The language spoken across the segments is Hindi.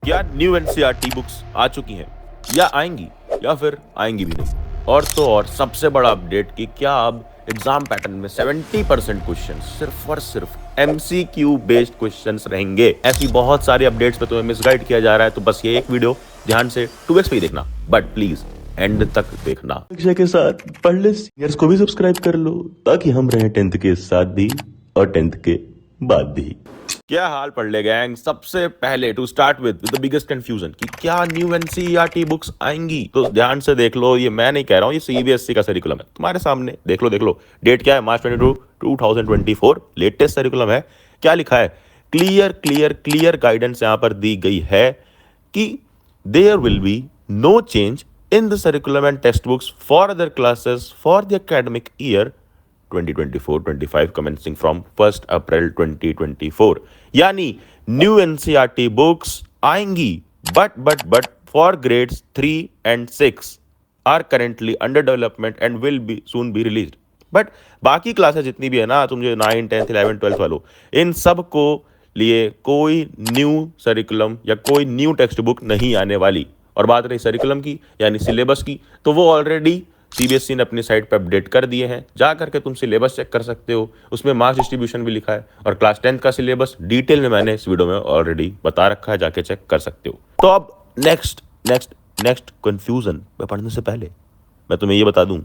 क्या न्यू एनसीईआरटी बुक्स आ चुकी हैं या आएंगी या फिर आएंगी भी नहीं? और तो और सबसे बड़ा अपडेट कि क्या अब एग्जाम पैटर्न में 70% क्वेश्चन सिर्फ और सिर्फ एमसीक्यू बेस्ड क्वेश्चंस रहेंगे। ऐसी बहुत सारी अपडेट्स पे तुम्हें मिसगाइड किया जा रहा है, तो बस ये एक वीडियो ध्यान से 2x पे ही देखना, बट प्लीज एंड तक देखना। शिक्षा के साथ पढ़ ले सीनियर्स को भी सब्सक्राइब कर लो ताकि हम रहें 10th के साथ भी और 10th के बाद भी। क्या हाल पढ़ ले गैंग। सबसे पहले to start with the biggest confusion कि क्या न्यू एनसीईआरटी बुक्स आएंगी, तो ध्यान से देख लो। ये मैं नहीं कह रहा हूँ, ये सीबीएसई का करिकुलम है तुम्हारे सामने। देख लो डेट क्या है, मार्च 22 2024 लेटेस्ट करिकुलम है। क्या लिखा है, क्लियर गाइडेंस यहां पर दी गई है कि there will be no change in the curriculum and text books for other classes for the academic year 2024-25 commencing from 1st April 2024। यानी न्यू एनसीईआरटी बुक्स आएंगी, but for grades 3 and 6 are currently under development and will be soon be released. But बाकी क्लासेस जितनी भी है ना, तुम जो 9, 10th, 11th, 12th वालों, इन सब को लिए कोई न्यू करिकुलम या कोई न्यू टेक्स्ट बुक नहीं आने वाली। और बात रही करिकुलम की यानी सिलेबस की, तो वो ऑलरेडी सीबीएसई ने अपनी साइट पर अपडेट कर दिए हैं। जा करके तुम सिलेबस चेक कर सकते हो, उसमें मार्क्स डिस्ट्रीब्यूशन भी लिखा है और क्लास 10th का सिलेबस डिटेल में मैंने इस वीडियो में ऑलरेडी बता रखा है, जाके चेक कर सकते हो। तो अब नेक्स्ट कंफ्यूजन में पढ़ने से पहले मैं तुम्हें ये बता दूं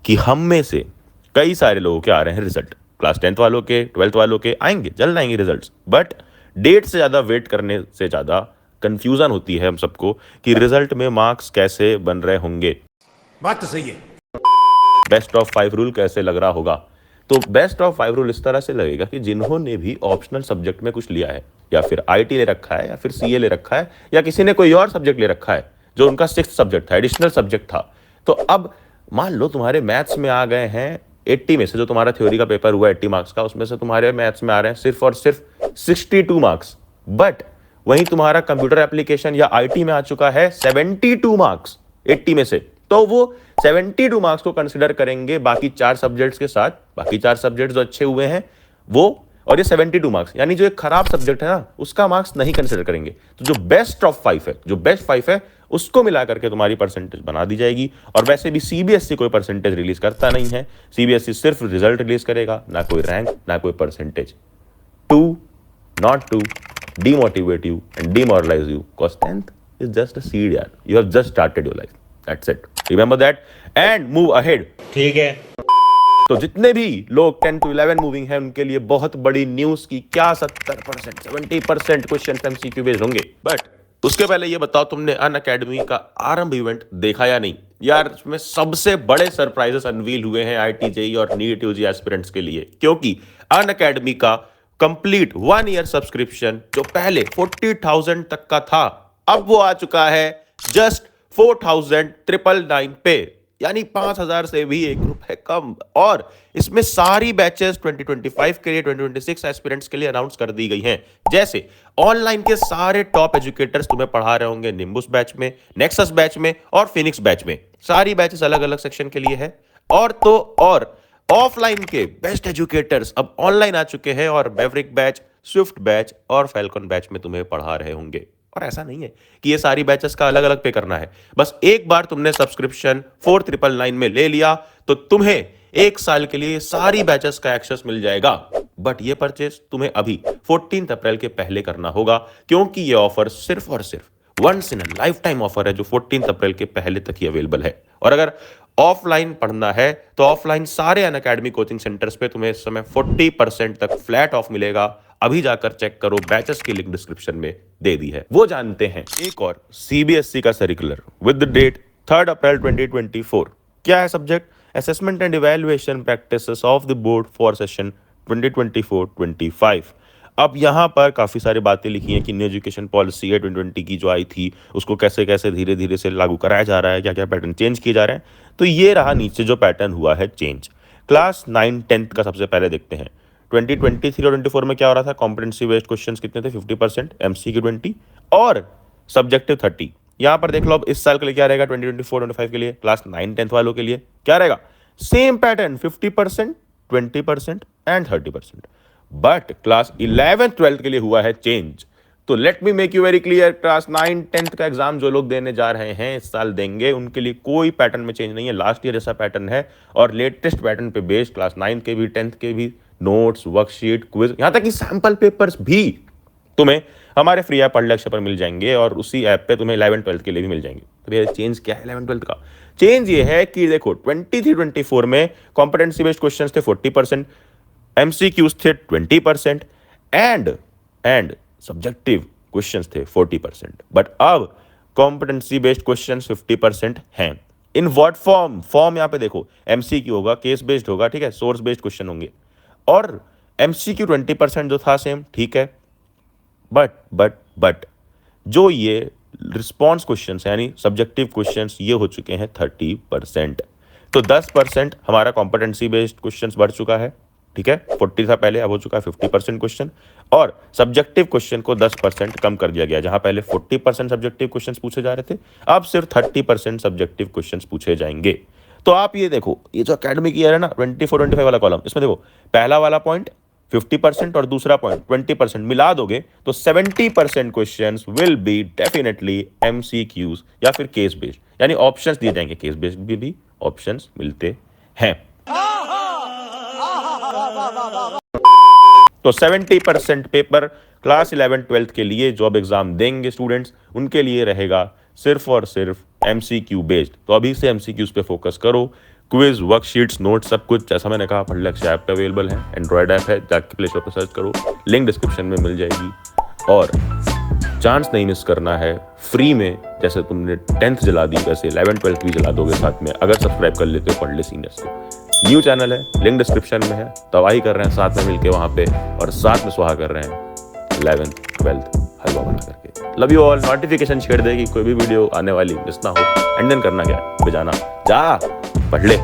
कि हम में से कई सारे लोगों के आ रहे हैं रिजल्ट। क्लास 10th वालों के, 12th वालों के आएंगे, जल्द आएंगे रिजल्ट्स, बट डेट से ज़्यादा वेट करने से ज़्यादा कंफ्यूजन होती है हम सबको कि रिजल्ट में मार्क्स कैसे बन रहे होंगे। बात तो सही है। बेस्ट ऑफ 5 रूल कैसे लग रहा होगा? तो बेस्ट ऑफ 5 रूल इस तरह से लगेगा कि जिन्होंने भी ऑप्शनल सब्जेक्ट में कुछ लिया है, या फिर आईटी ले रखा है, या फिर सीए ले रखा है, या किसी ने कोई और सब्जेक्ट ले रखा है जो उनका 6th सब्जेक्ट था, एडिशनल सब्जेक्ट था, तो अब मान लो तुम्हारे मैथ्स में आ गए हैं 80 में से, जो तुम्हारा थ्योरी का पेपर हुआ 80 मार्क्स का, उसमें से तुम्हारे मैथ्स में आ रहे हैं सिर्फ और सिर्फ 62 मार्क्स। बट वहीं तुम्हारा कंप्यूटर एप्लीकेशन या आईटी में आ चुका है 72 मार्क्स 80 में से, तो वो 72 मार्क्स को कंसिडर करेंगे बाकी 4 सब्जेक्ट्स के साथ। बाकी 4 सब्जेक्ट्स जो अच्छे हुए हैं वो, और ये 72 मार्क्स, यानी जो एक खराब सब्जेक्ट है ना, उसका मार्क्स नहीं कंसिडर करेंगे। तो जो बेस्ट ऑफ 5 है, जो बेस्ट 5 है, उसको मिला करके तुम्हारी परसेंटेज बना दी जाएगी। और वैसे भी सीबीएसई कोई परसेंटेज रिलीज करता नहीं है, सीबीएसई सिर्फ रिजल्ट रिलीज करेगा, ना कोई रैंक, ना कोई percentage. Not to demotivate you and demoralize you, because 10th is just a seed yaar. You have just started your life, that's it, remember that and move ahead। ठीक है। तो जितने भी लोग 10 to 11 मूविंग हैं, उनके लिए बहुत बड़ी न्यूज की क्या 70% 70% क्वेश्चन एमसीक्यू बेस्ड होंगे। बट उसके पहले ये बताओ, तुमने अनअकैडमी का आरंभ इवेंट देखा या नहीं यार? इसमें सबसे बड़े सरप्राइजेस अनवील हुए हैं आईटी जेई और नीट यूजी एस्पिरेंट्स के लिए, क्योंकि अनअकैडमी का कंप्लीट 1 ईयर सब्सक्रिप्शन जो पहले 40,000 तक का था, अब वो आ चुका है जस्ट 4,999 पे, यानी 5,000 से भी ₹1 कम। और इसमें सारी बैचेस 2025 के लिए, 2026 एस्पिरेंट्स के लिए अनाउंस कर दी गई हैं। जैसे ऑनलाइन के सारे टॉप एजुकेटर्स तुम्हें पढ़ा रहे होंगे निम्बुस बैच में, नेक्सस बैच में और फिनिक्स बैच में। सारी बैचेस अलग अलग सेक्शन के लिए है। और तो और ऑफलाइन के बेस्ट एजुकेटर्स अब ऑनलाइन आ चुके हैं और मैवरिक बैच, स्विफ्ट बैच और फैल्कन बैच में तुम्हें पढ़ा रहे होंगे। और ऐसा नहीं है कि ये सारी बैचेस का अलग अलग पे करना है, बस एक बार तुमने सब्सक्रिप्शन 4999 में ले लिया तो तुम्हें 1 साल के लिए सारी बैचेस का एक्सेस मिल जाएगा। बट ये परचेस तुम्हें अभी 14 अप्रैल के पहले करना होगा, क्योंकि ये ऑफर सिर्फ और सिर्फ once in a lifetime offer है, जो 14 अप्रैल के पहले तक ही अवेलेबल है। और अगर ऑफलाइन पढ़ना है तो ऑफलाइन सारे अनअकैडमी कोचिंग सेंटर्स पे तुम्हें इस समय 40% तक फ्लैट ऑफ मिलेगा। अभी जाकर चेक करो, बैचेस की लिंक डिस्क्रिप्शन में दे दी है। वो जानते हैं एक और सीबीएसई का सर्कुलर विद द डेट 3 अप्रैल 2024। क्या है subject? Assessment and evaluation practices of the board for session 2024-25। अब यहाँ पर काफ़ी सारी बातें लिखी हैं कि न्यू एजुकेशन पॉलिसी है 2020 की जो आई थी, उसको कैसे कैसे धीरे धीरे से लागू कराया जा रहा है, क्या क्या पैटर्न चेंज किए जा रहे हैं। तो ये रहा नीचे जो पैटर्न हुआ है चेंज। क्लास 9, 10th का सबसे पहले देखते हैं। 2023 और 24 में क्या हो रहा था? कॉम्पिटेंसी बेस्ड क्वेश्चंस कितने थे? 50%, एमसीक्यू 20 और सब्जेक्टिव 30। यहाँ पर देख लो अब इस साल के लिए क्या रहेगा, 2024-25 के लिए क्लास 9, 10th वालों के लिए क्या रहेगा? Same pattern, 50%, 20% and 30%। But class 11th 12th के लिए हुआ है चेंज। तो let me make you very clear, class 9 10th का एग्जाम जो लोग देने जा रहे हैं, इस साल देंगे, उनके लिए कोई पैटर्न में चेंज नहीं है, लास्ट ईयर जैसा पैटर्न है और लेटेस्ट पैटर्न पे बेस्ड क्लास 9 के भी 10th के भी नोट्स, वर्कशीट, क्विज, यहां तक कि सैंपल पेपर्स भी तुम्हें हमारे फ्री ऐप पढ़ पर मिल जाएंगे और उसी ऐप पे तुम्हें 11 12th के लिए भी मिल जाएंगे। तो भैया चेंज क्या है 11 12th का? चेंज ये है कि देखो 23-24 में कॉम्पिटेंसी बेस्ड क्वेश्चंस थे 40%, एमसीक्यूज थे 20% एंड सब्जेक्टिव क्वेश्चंस थे 40%, बट अब कॉम्पिटेंसी बेस्ड क्वेश्चंस 50% हैं। इन व्हाट फॉर्म यहां पे देखो, एमसीक्यू होगा, केस बेस्ड होगा, ठीक है, सोर्स बेस्ड क्वेश्चन होंगे और एमसीक्यू 20% जो था सेम, ठीक है, बट जो ये रिस्पॉन्स क्वेश्चंस यानी सब्जेक्टिव क्वेश्चंस ये हो चुके हैं 30%। तो 10% हमारा कॉम्पिटेंसी बेस्ड क्वेश्चंस बढ़ चुका है, ठीक है, 40 था पहले, अब हो चुका है 50% क्वेश्चन और सब्जेक्टिव क्वेश्चन को 10% कम कर दिया गया। जहां पहले 40% सब्जेक्टिव क्वेश्चंस पूछे जा रहे थे, अब सिर्फ 30% सब्जेक्टिव क्वेश्चंस पूछे जाएंगे। तो आप ये देखो, ये जो एकेडमिक ईयर है ना 24-25 वाला कॉलम, इसमें देखो पहला वाला पॉइंट 50% और दूसरा पॉइंट 20% मिला दोगे तो 70% questions will be definitely MCQs या फिर केस बेस्ड, यानी ऑप्शंस दिए जाएंगे, केस बेस्ड भी ऑप्शंस मिलते हैं। तो 70% पेपर क्लास 11 12th के लिए जो अब एग्जाम देंगे स्टूडेंट्स, उनके लिए रहेगा सिर्फ और सिर्फ एमसीक्यू बेस्ड। तो अभी से एमसीक्यूज पे फोकस करो, क्विज, वर्कशीट्स, नोट्स, सब कुछ जैसा मैंने कहा पढ़ लक्ष्य ऐप पे अवेलेबल है, एंड्रॉयड ऐप है, जाके प्ले स्टोर पर सर्च करो, लिंक डिस्क्रिप्शन में मिल जाएगी। और चांस नहीं मिस करना है, फ्री में जैसे तुमने 10th जला दी वैसे 11 12th भी जला दोगे साथ में, अगर सब्सक्राइब कर लेते हो पढ़ ले सीनियर्स को। न्यू चैनल है, लिंक डिस्क्रिप्शन में है, तबाही कर रहे हैं साथ में मिलके वहां पे और साथ में सुहा कर रहे हैं 11th 12th हलवा बना करके। Love you all. नोटिफिकेशन छेड़ देगी कोई भी वीडियो आने वाली मिस ना हो, एंड देन करना क्या है, बजाना जा पढ़ ले।